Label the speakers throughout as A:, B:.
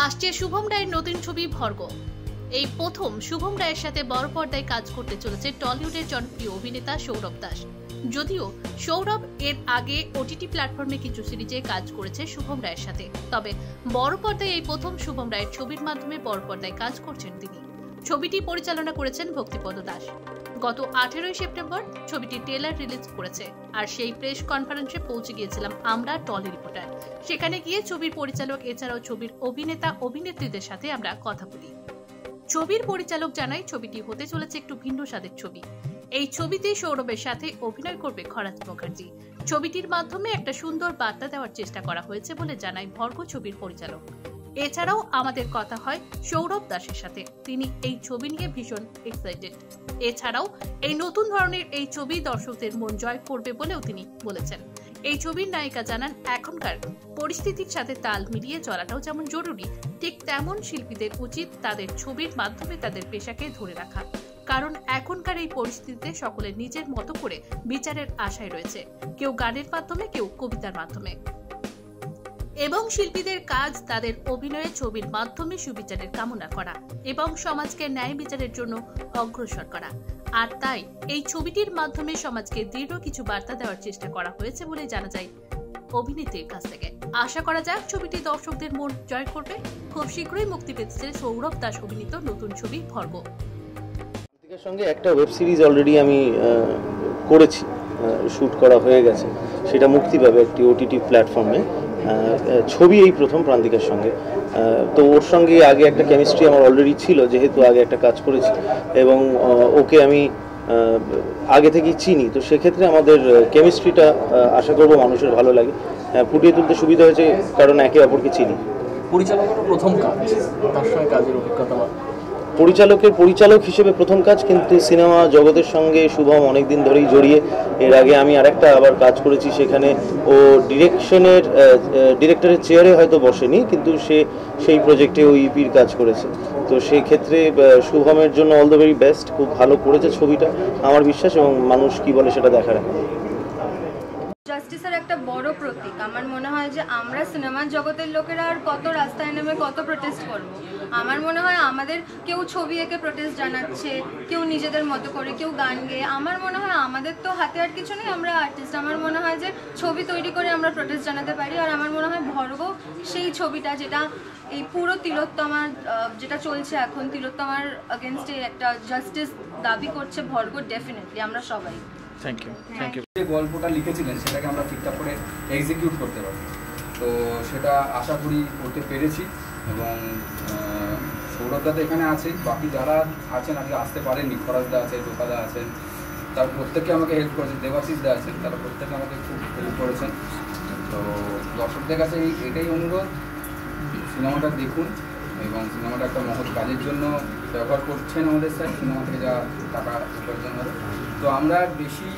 A: আসছে শুভম রায়ের নতুন ছবি ভর্গ। এই প্রথম শুভম রায়ের সাথে বড় পর্দায় কাজ করতে চলেছে টলিউডের জনপ্রিয় অভিনেতা সৌরভ দাস। যদিও সৌরভ এর আগে ওটিটি প্ল্যাটফর্মে কিছু সিরিজে কাজ করেছে শুভম রায়ের সাথে, তবে বড় পর্দায় এই প্রথম শুভম রায়ের ছবির মাধ্যমে বড় পর্দায় কাজ করছেন তিনি। ছবিটি পরিচালনা করেছেন ভক্তিপদ দাস। গত 18 সেপ্টেম্বর ছবিটি ট্রেলার রিলিজ করেছে, আর সেই প্রেস কনফারেন্সে পৌঁছে গিয়েছিলাম আমরা টলি রিপোর্টার। সেখানে গিয়ে ছবির পরিচালক এছাড়াও ছবির অভিনেতা অভিনেত্রীদের সাথে আমরা কথা বলি। ছবির পরিচালক জানায় ছবিটি হতে চলেছে একটু ভিন্ন স্বাদের ছবি। এই ছবিতে সৌরভের সাথে অভিনয় করবে খরাজ মুখার্জি। ছবিটির মাধ্যমে একটা সুন্দর বার্তা দেওয়ার চেষ্টা করা হয়েছে বলে জানায় ভর্গ ছবির পরিচালক। এছাড়াও আমাদের কথা হয় সৌরভ দাসের সাথে, তিনি এই ছবি নিয়ে ভীষণ এক্সাইটেড। এছাড়াও এই নতুন ধরনের এই ছবি দর্শকদের মন জয় করবে বলেও তিনি বলেছেন। এই ছবির নায়িকা জানান, এখনকার পরিস্থিতির সাথে তাল মিলিয়ে চলাটাও যেমন জরুরি, ঠিক তেমন শিল্পীদের উচিত তাদের ছবির মাধ্যমে তাদের পেশাকে ধরে রাখা। কারণ এখনকার এই পরিস্থিতিতে সকলে নিজের মতো করে বিচারের আশায় রয়েছে, কেউ গানের মাধ্যমে, কেউ কবিতার মাধ্যমে, এবং শিল্পীদের কাজ তাদের অভিনয়ে ছবির মাধ্যমে সুবিচারের কামনা করা এবং সমাজকে ন্যায় বিচারের জন্য অগ্রসর করা। আর তাই এই ছবিটির মাধ্যমে সমাজকে দৃঢ় কিছু বার্তা দেওয়ার চেষ্টা করা হয়েছে বলে জানা যায় অভিনেত্রীর কাছ থেকে। আশা করা যাক ছবিটি দর্শকদের মন জয় করবে। খুব শীঘ্রই মুক্তি পেতেছে সৌরভ দাস অভিনীত নতুন ছবি ভর্গ।
B: প্রান্তিকার সঙ্গে একটা ওয়েব সিরিজ অলরেডি আমি করেছি, শুট করা হয়ে গেছে, সেটা মুক্তি পাবে একটি ওটিটি প্ল্যাটফর্মে। ছবি এই প্রথম প্রান্তিকার সঙ্গে, তো ওর সঙ্গে আগে একটা কেমিস্ট্রি আমার অলরেডি ছিল, যেহেতু আগে একটা কাজ করেছি এবং ওকে আমি আগে থেকেই চিনি, তো সেক্ষেত্রে আমাদের কেমিস্ট্রিটা আশা করবো মানুষের ভালো লাগে, ফুটিয়ে তুলতে সুবিধা হয়েছে কারণ একে অপরকে চিনি।
C: পরিচালকের প্রথম কাজ, তার সঙ্গে কাজের অভিজ্ঞতা
B: পরিচালক হিসেবে প্রথম কাজ, কিন্তু সিনেমা জগতের সঙ্গে শুভম অনেকদিন ধরেই জড়িয়ে। এর আগে আমি আরেকটা আবার কাজ করেছি, সেখানে ও ডিরেক্টরের চেয়ারে হয়তো বসেনি, কিন্তু সে সেই প্রজেক্টে ও ইপির কাজ করেছে। তো সেই ক্ষেত্রে শুভমের জন্য অল দ্য ভেরি বেস্ট। খুব ভালো করেছে ছবিটা আমার বিশ্বাস, এবং মানুষ কি বলে সেটা দেখার এখন।
D: জাস্টিসের একটা বড় প্রতীক। আমার মনে হয় যে আমরা সিনেমার জগতের লোকেরা আর কত রাস্তায় নেমে কত প্রোটেস্ট করব। আমার মনে হয় আমাদের কেউ ছবি এঁকে প্রোটেস্ট জানাচ্ছে, কেউ নিজেদের মতো করে, কেউ গান গেয়ে। আমার মনে হয় আমাদের তো হাতে আর কিছু নেই, আমরা আর্টিস্ট। আমার মনে হয় যে ছবি তৈরি করে আমরা প্রোটেস্ট জানাতে পারি। আর আমার মনে হয় ভর্গ সেই ছবিটা, যেটা এই পুরো তিলোত্তমার যেটা চলছে এখন, তিলোত্তমার এগেনস্টে একটা জাস্টিস দাবি করছে ভর্গ। ডেফিনেটলি আমরা সবাই
C: থ্যাংক ইউ।
E: যে গল্পটা লিখেছিলেন সেটাকে আমরা ঠিকঠাক করে এক্সিকিউট করতে পারি, তো সেটা আশা করি করতে পেরেছি। এবং সৌরভদা তো এখানে আছে, বাকি যারা আছেন আজকে আসতে পারেননি, খরাজদা আছে, দোকাদা আছেন, তার প্রত্যেকে আমাকে হেল্প করেছেন, দেবাশিসদা আছেন, তারা প্রত্যেকে আমাকে খুব হেল্প করেছেন। তো দর্শকদের কাছে এটাই অনুরোধ, সিনেমাটা দেখুন এবং সিনেমাটা একটা মহৎ কাজের জন্য ব্যবহার করছেন আমাদের স্যার, সিনেমা থেকে যা টাকা উপার্জন হবে। তো আমরা বেশি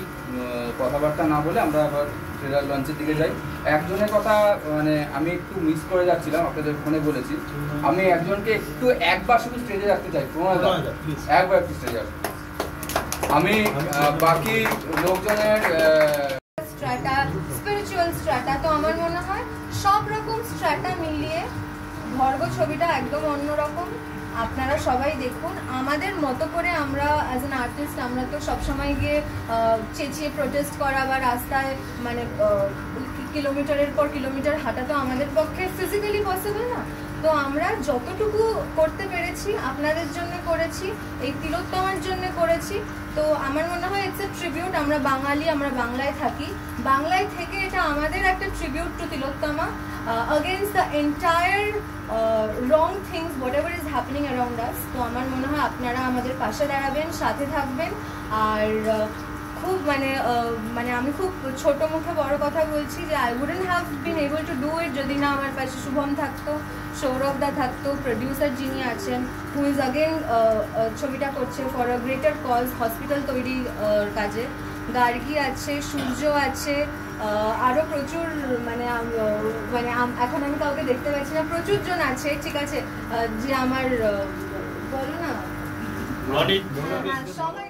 E: কথাবার্তা না বলে আমরা আবার ট্রেলার লঞ্চের দিকে যাই। একজনের কথা মানে আমি একটু মিস করে যাচ্ছিলাম, আপনাদের ফোনে বলেছি, আমি একজনকে একটু একবার শুধু স্টেজে রাখতে চাই, একবার একটু স্টেজে রাখতে। আমি বাকি লোকজনের
D: স্ট্র্যাটা, স্পিরিচুয়াল স্ট্র্যাটা, তো আমার মনে হয় সব রকম স্ট্র্যাটা মিলিয়ে ভর্গ ছবিটা একদম অন্যরকম। আপনারা সবাই দেখুন আমাদের মতো করে। আমরা অ্যাজ অ্যান আর্টিস্ট আমরা তো সবসময় গিয়ে চেঁচিয়ে প্রোটেস্ট করা বা রাস্তায় মানে কিলোমিটারের পর কিলোমিটার হাঁটা তো আমাদের পক্ষে ফিজিক্যালি পসিবল না। তো আমরা যতটুকু করতে পেরেছি আপনাদের জন্য করেছি, এই তিলোত্তমার জন্য করেছি। তো আমার মনে হয় ইটস এ ট্রিবিউট। আমরা বাঙালি, আমরা বাংলায় থাকি, বাংলায় থেকে এটা আমাদের একটা tribute to Tilottama against the entire wrong things whatever is happening around us. তো আমার মনে হয় আপনারা আমাদের পাশে দাঁড়াবেন, সাথে থাকবেন। আর খুব মানে আমি খুব ছোট মুখে বড় কথা বলছি যে I wouldn't have been able to do it যদি না আমার পাশে শুভম থাকতো, সৌরভ দা থাকতো, প্রডিউসার যিনি আছেন who is again ছবিটা করছে for a greater cause, hospital তৈরি কাজে, গার্গী আছে, সূর্য আছে, আরও প্রচুর মানে এখন আমি কাউকে দেখতে পাচ্ছি না, প্রচুর জন আছে। ঠিক আছে, যে আমার বলো না
F: রনি
D: হ্যাঁ, সবাই